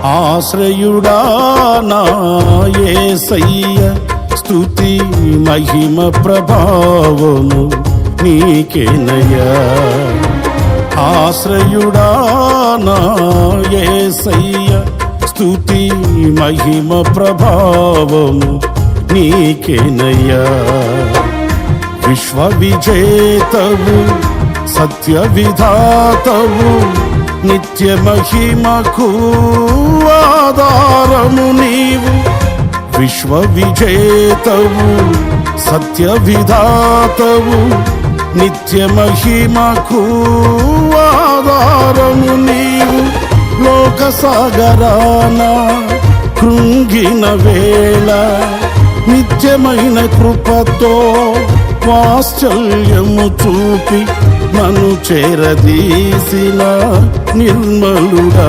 ఆశ్రయుడా నా యేసయ్య, స్తుతి మహిమ ప్రభావము నీకేనయ్యా. ఆశ్రయుడా నా యేసయ్య, స్తుతి మహిమ ప్రభావము నీకేనయ్యా. విశ్వ విజేతవు, సత్య విధాతవు, నిత్య మహిమకు ఆధారము నీవు. విశ్వ విజేతవు, సత్య విధాతవు, నిత్య మహిమకు ఆధారము నీవు. లోక సాగరాన కృంగిన వేళ నిత్యమైన కృపతో వాత్సల్యము చూపి నన్ను చేరదీసిన నిర్మలుడా.